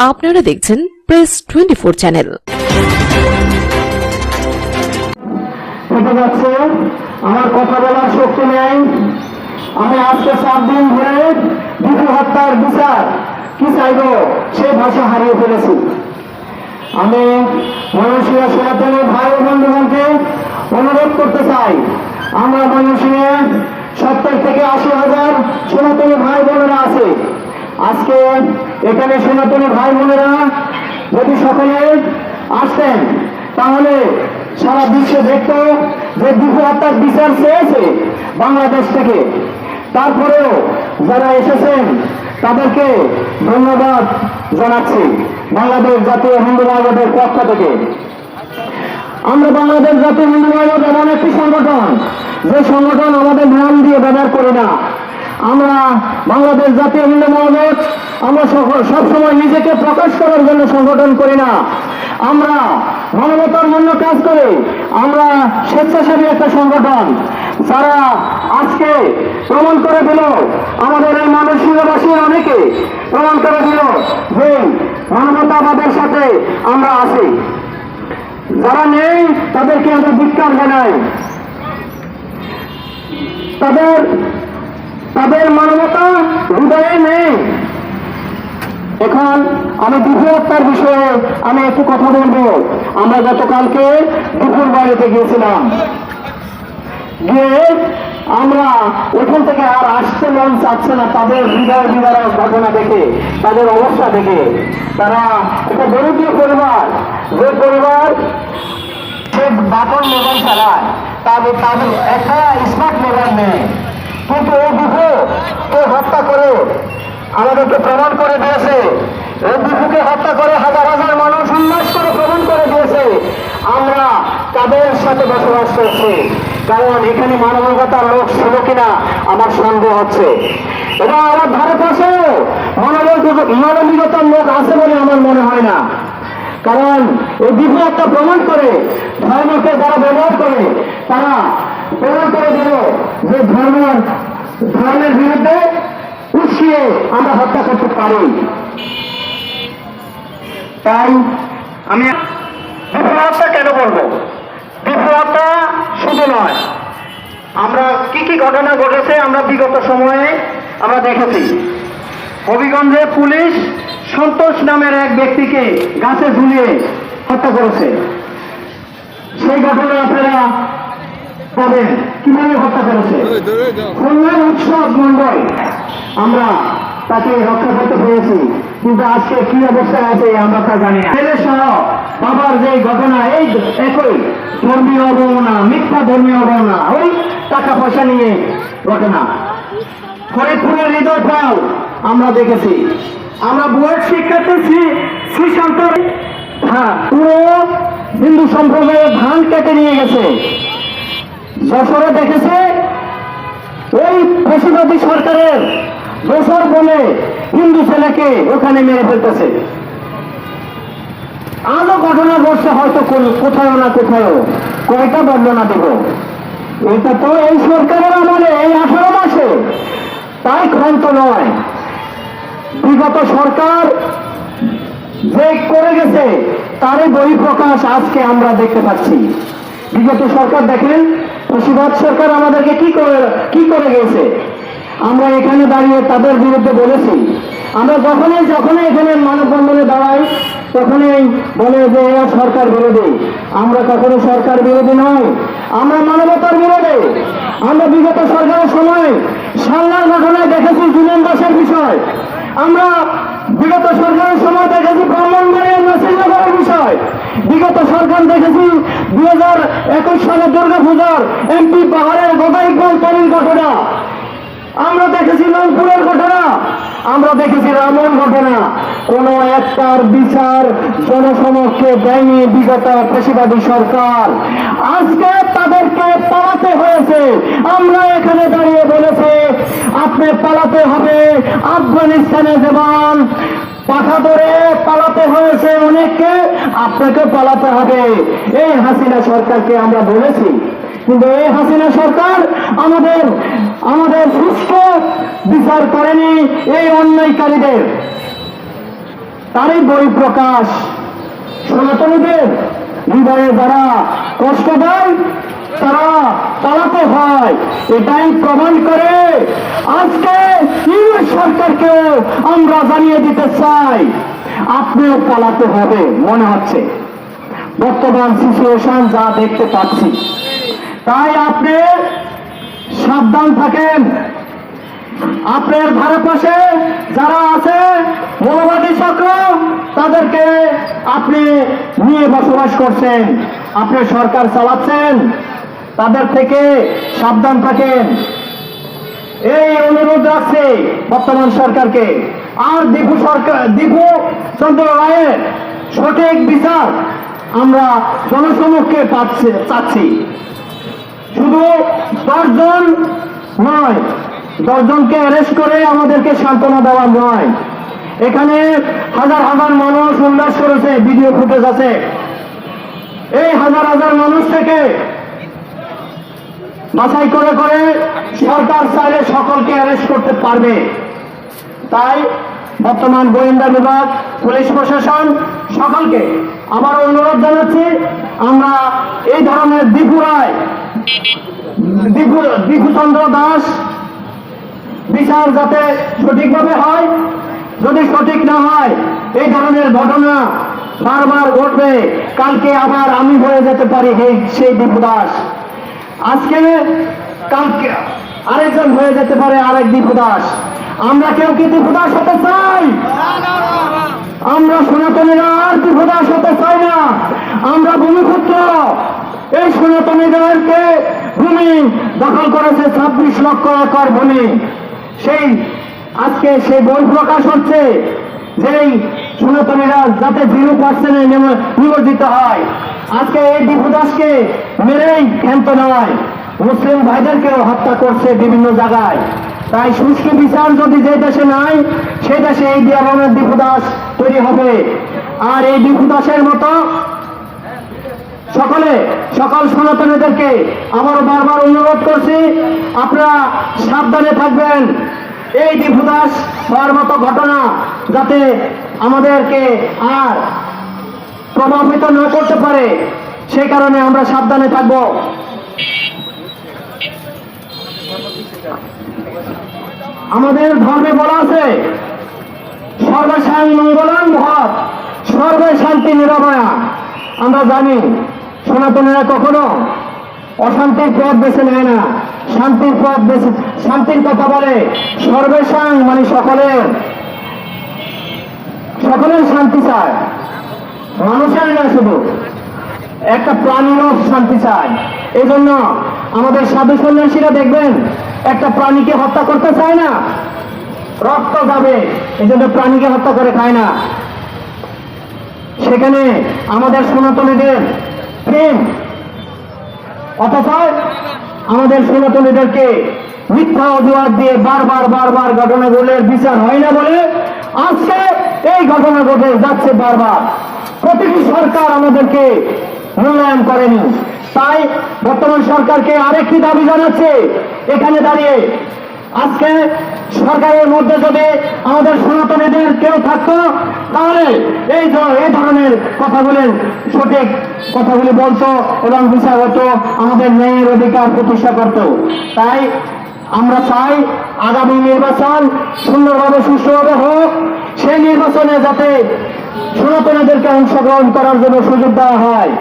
আপনারা দেখছেন press 24 channel. আমার কথা বলার শক্তি নেই। আমি আজকে 7 দিন ধরে দীপু হত্যার বিচার কি চাইব সে ভাষা হারিয়ে ফেলেছি। আমি ময়মনসিংহ সনাতনী ভাই ও বন্ধুগণকে অনুরোধ করতে চাই, আমরা ময়মনসিংহে 70 থেকে 80,000 সনাতনী ভাই বোনেরা আছে। আজকে এখানে সনাতনী ভাই বোনেরা যদি সকলে আসতেন তাহলে সারা বিশ্বে দেখত যে দীপু হত্যার বিচার চেয়েছে বাংলাদেশ থেকে। তারপরেও যারা এসেছেন তাদেরকে ধন্যবাদ জানাচ্ছি বাংলাদেশ জাতীয় হিন্দু মহাজোটের পক্ষ থেকে। আমরা বাংলাদেশ জাতীয় হিন্দু মহাজোট এমন একটি সংগঠন, যে সংগঠন আমাদের নাম দিয়ে ব্যবহার করি না। আমরা বাংলাদেশ জাতীয় হিন্দু মহাজোট আমরা সবসময় নিজেকে প্রকাশ করার জন্য সংগঠন করি না। আমরা মানবতার জন্য কাজ করি। আমরা স্বেচ্ছাসেবী একটা সংগঠন, যারা আজকে প্রমাণ করে দিল, আমাদের এই ময়মনসিংহবাসী অনেকে প্রমাণ করে দিল যে মানবতাবাদের সাথে আমরা আছি। যারা নেই তাদেরকে আমরা ধিক্কার জানাই। তাদের মানবতা হৃদয়ে নেই। এখন আমি দীপু হত্যার বিষয়ে আমি একটু কথা বলবো। আমরা গতকালকে দুপুর বাড়িতে গিয়েছিলাম, গিয়ে আমরা ওখান থেকে আর আসতে মন চাচ্ছে না। তাদের হৃদয় বিদারক ঘটনা দেখে, তাদের অবস্থা দেখে, তারা একটা দরিদ্র পরিবার, যে পরিবার সে বাটন মোবাইল চালায়, তাদের একটা স্মার্ট মোবাইল নেই, কিন্তু এই দীপুকে হত্যা করে আমাদেরকে প্রমাণ করে দিয়েছে। এই দীপুকে হত্যা করে হাজার হাজার মানুষ উল্লাস করে প্রমাণ করে দিয়েছে আমরা তাদের সাথে বসবাস করছি। কারণ এখানে মানবিকতার লোক ছিল কিনা আমার সন্দেহ হচ্ছে, এবং আমার ধারে পাশে মানবিকতার লোক আছে বলে আমার মনে হয় না। কারণ এই দীপু একটা প্রমাণ করে, ধর্মকে যারা ব্যবহার করে তারা প্রমাণ করে দিল যে ধর্মের বিরুদ্ধে উস্কিয়ে আমরা হত্যা করতে পারি। তাই আমি দীপু হত্যা কেন বলবো? দীপু হত্যা শুধু নয়, আমরা কি কি ঘটনা ঘটেছে আমরা বিগত সময়ে আমরা দেখেছি। হবিগঞ্জে পুলিশ সন্তোষ নামের এক ব্যক্তিকে গাছে ঝুলিয়ে হত্যা করেছে। সেই ঘটনা আপনারা পাবেন কিভাবে হত্যা করেছে। খুলনার উৎসব মন্ডল আমরা তাকে রক্ষা করতে পেরেছি, কিন্তু আজকে কি অবস্থায় আছে আমরা তা জানি না। ছেলে সহ বাবার যে ঘটনা, এই একই ধর্মীয় অবমাননা, মিথ্যা ধর্মীয় অবমাননা, ওই টাকা পয়সা নিয়ে ঘটনা। ফরিদপুরের হৃদয় পাল আমরা দেখেছি। আমরা বুয়েট শিক্ষার্থী শ্রীশান্ত পুরো হিন্দু সম্প্রদায়ের ধান কেটে নিয়ে গেছে। যশোরে দেখেছে ওই ফ্যাসিবাদী সরকারের দোসর বলে হিন্দু ছেলেকে ওখানে মেরে ফেলতেছে। আরো ঘটনা ঘটছে হয়তো কোথাও না কোথাও, কয়টা বর্ণনা দেব। এটা তো এই সরকারের আমলে, এই 18 মাসে, তাই ক্ষান্ত নয়। বিগত সরকার যে করে গেছে তারই বহিঃপ্রকাশ আজকে আমরা দেখতে পাচ্ছি। বিগত সরকার দেখেন, ফ্যাসিবাদ সরকার আমাদেরকে কি করে গেছে। আমরা এখানে দাঁড়িয়ে তাদের বিরুদ্ধে বলেছি। আমরা যখনই এখানে মানববন্ধনে দাঁড়াই তখনই বলে যে এরা সরকার বিরোধী। আমরা কখনো সরকার বিরোধী নয়, আমরা মানবতার বিরোধী। আমরা বিগত সরকারের সময় সালনার ঘটনায় দেখেছি জুলুম দাসের বিষয়। আমরা বিগত সরকারের সময় দেখেছি ব্রাহ্মণবাড়িয়ার নাসিরনগরের বিষয়। বিগত সরকার দেখেছি 2021 সালে দুর্গা পূজার এমপি পাহাড়ের গোটা ইকবাল তরির ঘটনা। আমরা দেখেছি রংপুরের ঘটনা, আমরা দেখেছি রামন ঘটনা। কোন একটার বিচার জনসমক্ষে দেয়নি বিগত ফ্যাসিবাদী সরকার। আজকে তাদেরকে পালাতে হয়েছে। আমরা এখানে দাঁড়িয়ে বলেছি আপনি পালাতে হবে। আফগানিস্তানে যেমন পাখা ধরে পালাতে হয়েছে অনেককে, আপনাকে পালাতে হবে। এই হাসিনা সরকারকে আমরা বলেছি, কিন্তু এই হাসিনা সরকার আমাদের সুষ্ঠু বিচার করেনি এই অন্যায়কারীদের। তারই বই প্রকাশ সনাতনীদের হৃদয়ে যারা কষ্ট দেয় তারা পালাতে হয়। এটাই প্রমাণ করে আজকে ইউনিট সরকারকেও আমরা জানিয়ে দিতে চাই আপনিও পালাতে হবে। মনে হচ্ছে বর্তমান সিচুয়েশন যা দেখতে পাচ্ছি, তাই আপনি সাবধান থাকেন। আপনার ধারে পাশে যারা আছে মৌলবাদী চক্র, তাদেরকে আপনি নিয়ে বসবাস করছেন, আপনি সরকার চালাচ্ছেন, তাদের থেকে সাবধান থাকেন। এই অনুরোধ রাখছে বর্তমান সরকারকে। আর দীপু চন্দ্র রায়ের সঠিক বিচার আমরা জনসমক্ষে চাচ্ছি। শুধু 10 জন নয়, 10 জনকে অ্যারেস্ট করে আমাদেরকে সান্ত্বনা দেওয়া নয়। এখানে হাজার হাজার মানুষ উল্লাস করেছে, ভিডিও ফুটেজ আছে। এই হাজার হাজার মানুষ থেকে বাছাই করে করে সরকার চাইলে সকলকে অ্যারেস্ট করতে পারবে। তাই বর্তমান গোয়েন্দা বিভাগ, পুলিশ প্রশাসন সকলকে আবার অনুরোধ জানাচ্ছি, আমরা এই ধরনের দীপুচন্দ্র দাস বিচার যাতে সঠিকভাবে হয়। যদি সঠিক না হয় এই ধরনের ঘটনা বারবার ঘটবে। কালকে আবার আমি হয়ে যেতে পারি সেই দীপু দাস, আজকে কালকে আরেকজন হয়ে যেতে পারে আরেক দীপু দাস। আমরা কেউ কি দীপু দাস হতে চাই? আমরা সনাতনীরা আর দীপু দাস হতে চাই না। আমরা ভূমিপুত্র। এই সনাতনীদেরকে ভূমি দখল করেছে 26 লক্ষ একর ভূমি। আজকে সেই বই প্রকাশ হচ্ছে যেই সনাতনীরা যাতে 0% নিমজ্জিত হয়। আজকে এই দীপু দাসকে মেরেই ক্ষান্ত নয়, মুসলিম ভাইদেরকেও হত্যা করছে বিভিন্ন জায়গায়। তাই সুষ্ঠু বিচার যদি যে দেশে নাই, সেই দেশে এই ধরনের দীপু দাস তৈরি হবে। আর এই দীপু দাসের মতো সকল সনাতনীদেরকে আবারও বারবার অনুরোধ করছি, আপনারা সাবধানে থাকবেন। এই দীপু দাস হওয়ার মতো ঘটনা যাতে আমাদেরকে আর প্রভাবিত না করতে পারে, সেই কারণে আমরা সাবধানে থাকব। আমাদের ধর্মে বলা আছে সর্বসাং মঙ্গলাং ভব, সর্বে শান্তি নিরাময়া। আমরা জানি সনাতনীরা কখনো অশান্তির পথ বেছে নেয় না, শান্তির কথা বলে। সর্বেসাং মানে সকলের শান্তি চায়, মানুষের না, শুধু একটা প্রাণীরও শান্তি চায়। এই জন্য আমাদের সাধু সন্ন্যাসীরা দেখবেন একটা প্রাণীকে হত্যা করতে চায় না, রক্ত যাবে এই জন্য প্রাণীকে হত্যা করে খায় না। সেখানে আমাদের সনাতনীদের প্রেম, অথচ আমাদের সনাতনীদেরকে মিথ্যা অজুহাত দিয়ে বারবার ঘটনাগুলোর বিচার হয় না বলে আজকে এই ঘটনা ঘটে যাচ্ছে বারবার। প্রতিটি সরকার আমাদেরকে মূল্যায়ন করেনি। তাই বর্তমান সরকারকে আরেকটি দাবি জানাচ্ছে এখানে দাঁড়িয়ে, আজকে সরকারের মধ্যে যদি আমাদের সনাতনীদের কেউ থাকতো তাহলে এই ধরনের সঠিক কথাগুলি বলতো এবং বিচার হতো, আমাদের ন্যায়ের অধিকার প্রতিষ্ঠা করত। তাই আমরা চাই আগামী নির্বাচন সুন্দরভাবে সুষ্ঠুভাবে হোক। সেই নির্বাচনে যাতে সনাতনীদেরকে অংশগ্রহণ করার জন্য সুযোগ দেওয়া হয়।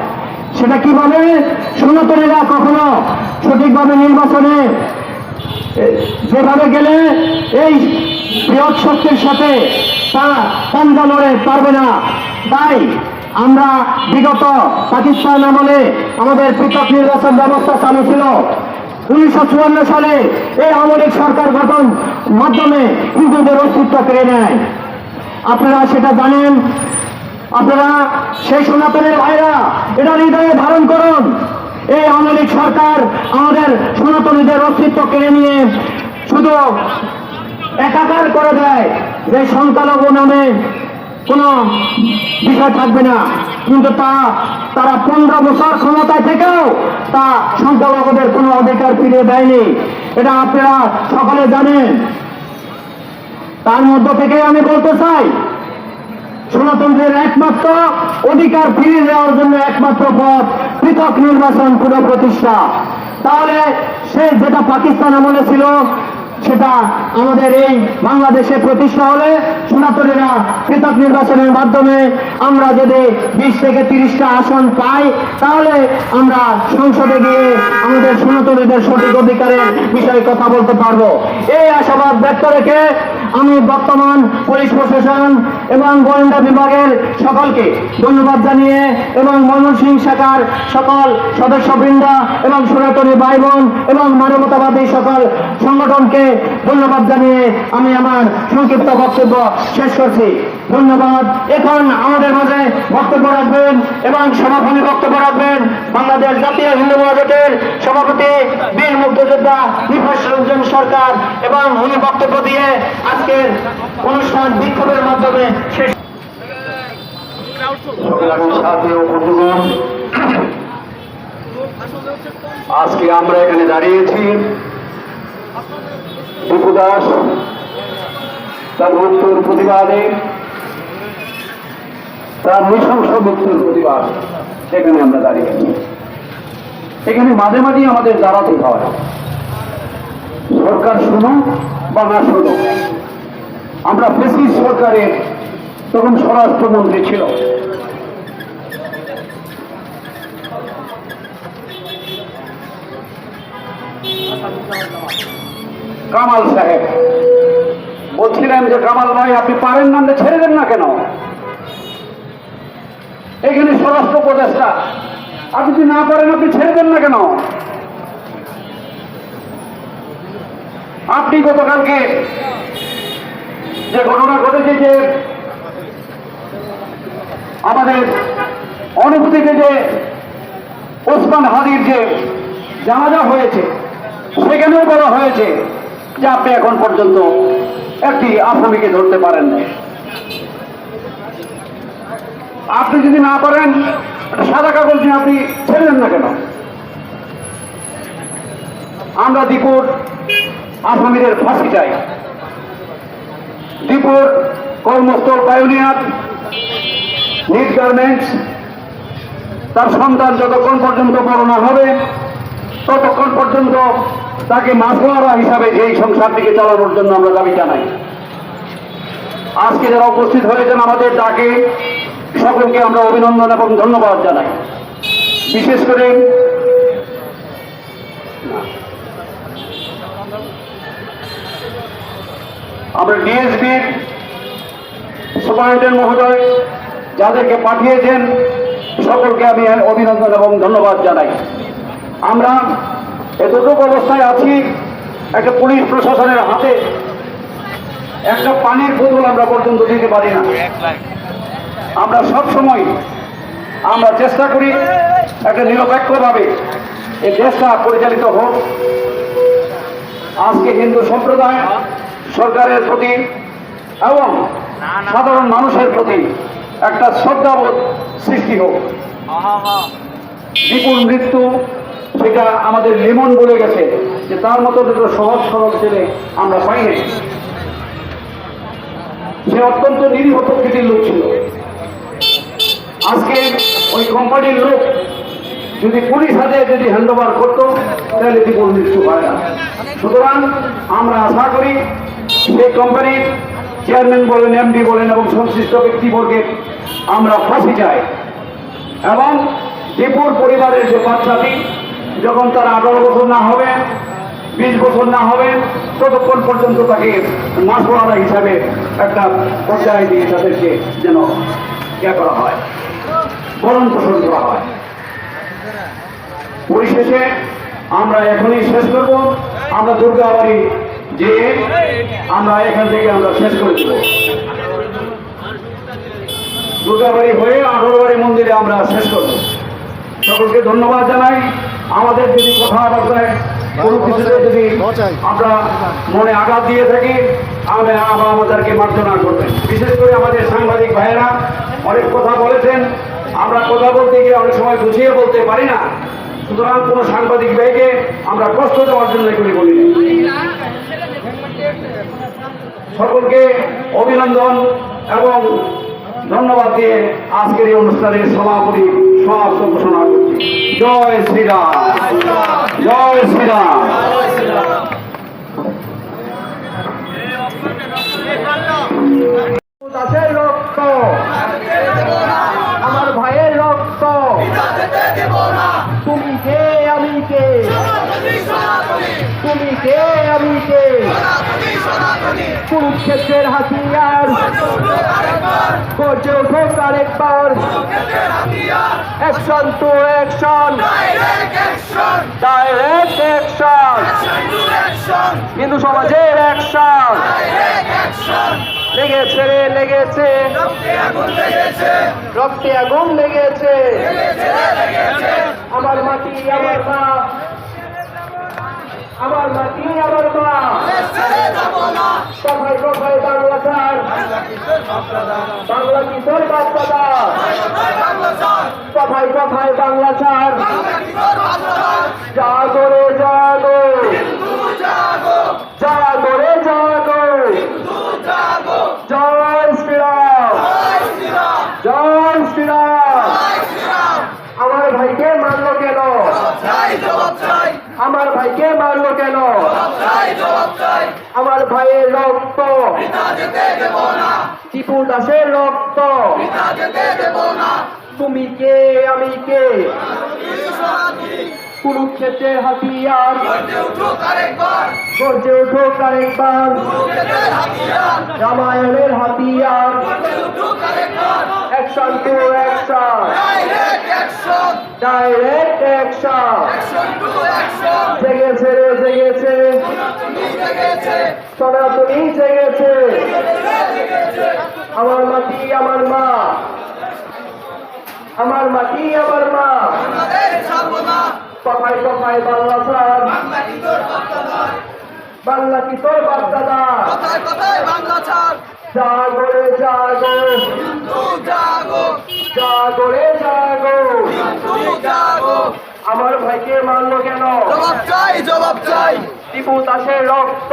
সেটা কিভাবে? সনাতনীরা কখনো সঠিকভাবে নির্বাচনে যেভাবে গেলে এই বৃহৎ শক্তির সাথে তারা পাঞ্জা লড়ে পারবে না। তাই আমরা বিগত পাকিস্তান আমলে আমাদের পৃথক নির্বাচন ব্যবস্থা চালু ছিল। 1954 সালে এই আমলিক সরকার গঠন মাধ্যমে হিন্দুদের অস্তিত্ব কেড়ে নেয়। আপনারা সেটা জানেন। আপনারা সেই সনাতনের ভাইরা এটা হৃদয়ে ধারণ করুন। এই আমলিক সরকার আমাদের সনাতনীদের অস্তিত্ব কেড়ে নিয়ে শুধু একাকার করে দেয় যে সংখ্যালঘু নামে কোনো বিষয় থাকবে না, কিন্তু তারা 15 বছর ক্ষমতায় থেকেও তা সংখ্যালঘুদের কোনো অধিকার ফিরিয়ে দেয়নি। এটা আপনারা সকলে জানেন। তার মধ্য থেকে আমি বলতে চাই, সনাতনদের একমাত্র অধিকার ফিরিয়ে দেওয়ার জন্য একমাত্র পথ পৃথক নির্বাচন পুনঃপ্রতিষ্ঠা। তাহলে সে যেটা পাকিস্তান আমলে ছিল সেটা আমাদের এই বাংলাদেশে প্রতিষ্ঠা হলে সনাতনীরা পৃথক নির্বাচনের মাধ্যমে আমরা যদি 20 থেকে 30টা আসন পাই তাহলে আমরা সংসদে গিয়ে আমাদের সনাতনীদের সঠিক অধিকারের বিষয়ে কথা বলতে পারবো। এই আশাবাদ ব্যক্ত রেখে আমি বর্তমান পুলিশ প্রশাসন এবং গোয়েন্দা বিভাগের সকলকে ধন্যবাদ জানিয়ে এবং ময়মনসিংহ শাখার সকল সদস্যবৃন্দ এবং সনাতনী ভাই বোন এবং মানবতাবাদী সকল সংগঠনকে ধন্যবাদ জানিয়ে আমি আমার সংক্ষিপ্ত বক্তব্য শেষ করছি। ধন্যবাদ। এখন আমাদের মাঝে বক্তব্য রাখবেন এবং সমাপনী বক্তব্য রাখবেন বাংলাদেশ জাতীয় হিন্দু মহাজোটের সভাপতি বীর মুক্তিযোদ্ধা নিফাস রঞ্জন সরকার এবং উনি বক্তব্য দিয়ে আজকের অনুষ্ঠান বিক্ষোভের মাধ্যমে শেষ। আজকে আমরা এখানে দাঁড়িয়েছি দীপু দাস তার মৃত্যুর প্রতিবাদে, তার নৃশংস মৃত্যুর প্রতিবাদ সেখানে আমরা দাঁড়িয়েছি। এখানে মাঝে মাঝে আমাদের দাঁড়াতে হয়, সরকার শুনো বা না শুনো। আমরা ফ্যাসিস্ট সরকারের তখন স্বরাষ্ট্রমন্ত্রী ছিল কামাল সাহেব। বলছিলেন যে কামাল ভাই আপনি পারেন না, ছেড়ে দেন না কেন? এখানে স্বরাষ্ট্র উপদেষ্টা, আপনি যদি না পারেন আপনি ছেড়ে দেন না কেন? আপনি গতকালকে যে ঘটনা ঘটেছে, যে আমাদের অনুভূতিতে যে ওসমান হাদির যে জানাজা হয়েছে, সেখানেও বলা হয়েছে যে আপনি এখন পর্যন্ত একটি আসামিকে ধরতে পারেন না। আপনি যদি না পারেন সাদা কাগজ নিয়ে আপনি ছেড়ে দেন না কেন? আমরা দীপুর আসামিদের ফাঁসি চাই। দীপুর কর্মস্থল পায়োনিয়ার নিট গার্মেন্টস, তার সন্তান যতক্ষণ পর্যন্ত বড় না হবে ততক্ষণ পর্যন্ত তাকে মাসোয়ারা হিসাবে এই সংসারটিকে চালানোর জন্য আমরা দাবি জানাই। আজকে যারা উপস্থিত হয়েছেন আমাদের ডাকে সকলকে আমরা অভিনন্দন এবং ধন্যবাদ জানাই। বিশেষ করে আমরা ডিএসবির সুপারিনটেন্ডেন্ট মহোদয় যাদেরকে পাঠিয়েছেন সকলকে আমি অভিনন্দন এবং ধন্যবাদ জানাই। আমরা এতটুকু অবস্থায় আছি, একটা পুলিশ প্রশাসনের হাতে একটা পানির বোতল আমরা পর্যন্ত দিতে পারি না। আমরা সব সময় আমরা চেষ্টা করি একটা নিরপেক্ষভাবে এই দেশটা পরিচালিত হোক। আজকে হিন্দু সম্প্রদায় সরকারের প্রতি এবং সাধারণ মানুষের প্রতি একটা শ্রদ্ধাবোধ সৃষ্টি হোক। বিপুল মৃত্যু সেটা আমাদের লিমন বলে গেছে যে তার মতো দুটো সহজ সরল ছেলে আমরা পাইনি। সে অত্যন্ত নিরীহ প্রকৃতির লোক ছিল। আজকে ওই কোম্পানির লোক যদি পুলিশ হাতে যদি হ্যান্ড ওভার করতো তাহলে বিপুল মৃত্যু হয় না। সুতরাং আমরা আশা করি সেই কোম্পানির চেয়ারম্যান বলেন, এমডি বলেন এবং সংশ্লিষ্ট ব্যক্তিবর্গের আমরা ফাঁসি চাই। এবং দীপুর পরিবারের যে বাচ্চাটি যখন তার 18 বছর না হবে, 20 বছর না হবে, ততক্ষণ পর্যন্ত তাকে মাসোয়ারা হিসাবে একটা পর্যায়ে দিয়ে তাদেরকে যেন করা হয়, ভরণ পোষণ করা হয়। পরিশেষে আমরা এখনই শেষ করব। আমরা দুর্গাবাড়ি যে আমরা এখান থেকে আমরা শেষ করে দেব। দুর্গাবাড়ি হয়ে 18 বাড়ি মন্দিরে আমরা শেষ করব। সকলকে ধন্যবাদ জানাই। আমাদের যদি কথাবার্তায় কোনো কিছুতে যদি আমরা মনে আঘাত দিয়ে থাকি আমাদেরকে মার্জনা করবেন। বিশেষ করে আমাদের সাংবাদিক ভাইয়েরা অনেক কথা বলেছেন, আমরা কথা বলতে গিয়ে অনেক সময় বুঝিয়ে বলতে পারি না। সুতরাং কোনো সাংবাদিক ভাইকে আমরা কষ্ট দেওয়ার জন্য এগুলি বলি। সকলকে অভিনন্দন এবং ধন্যবাদ দিয়ে আজকের এই অনুষ্ঠানের সমাপনী সমাপ্ত ঘোষণা করছি। জয় শ্রীরাম, জয় শ্রীরাম। দাসের রক্ত, আমার ভাইয়ের রক্ত, তুমি কে আমি কে, তুমি কে আমি কে, কুরুক্ষেত্রের হাতিয়ার গর্জে উঠুক আরেকবার, action to action, direct action, Hindu সমাজের অ্যাকশন, লেগেছে রে লেগেছে, রক্তে আগুন লেগেছে, আমার মাটি আমার মা, আমার মাটি আমার মা, কথায় কথায় বাংলা ছাড়, বাংলা কি তোর বাচ্চাদা, কথায় কথায় বাংলা ছাড়, জাগো রে জাগো, জাগো রে জাগো, জয় শ্রীরাম, জয় শ্রীরাম। আমার ভাইকে মারলো কেন, আমার ভাইকে মারলো কেন, আমার ভাইয়ের রক্ত, টিপু দাসের রক্ত, তুমি কে আমি কে, কুরুক্ষেত্রের হাতিয়ার গর্জে উঠুক আরেকবার, রামায়ণের হাতিয়ার, action to action, direct action, জেগেছে রে জেগেছে, সনাতনী জেগেছে, আমার মাটি আমার মা, আমার মাটি আমার মা, কথায় কথায় বাংলা ছাড়, বাংলা কি তোর বাচ্চাদা, জাগো রে জাগো, জাগো রে জাগো, আমার ভাইকে মারলো কেন, জবাব চাই, টিপু দাসের রক্ত,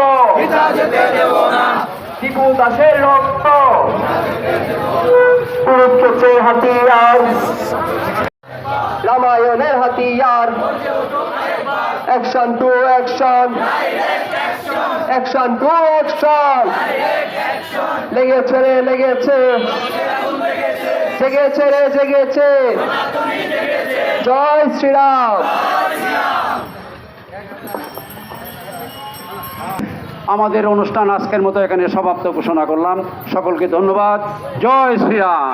টিপু দাসের রক্ত, কুরুক্ষেত্রের হাতিয়ার, রামায়ণের হাতিয়ার, action to action, action to action, লেগেছে রে লেগেছে, জেগেছে রে জেগেছে, জয় শ্রীরাম। আমাদের অনুষ্ঠান আজকের মতো এখানে সমাপ্ত ঘোষণা করলাম। সকলকে ধন্যবাদ। জয় শ্রীরাম।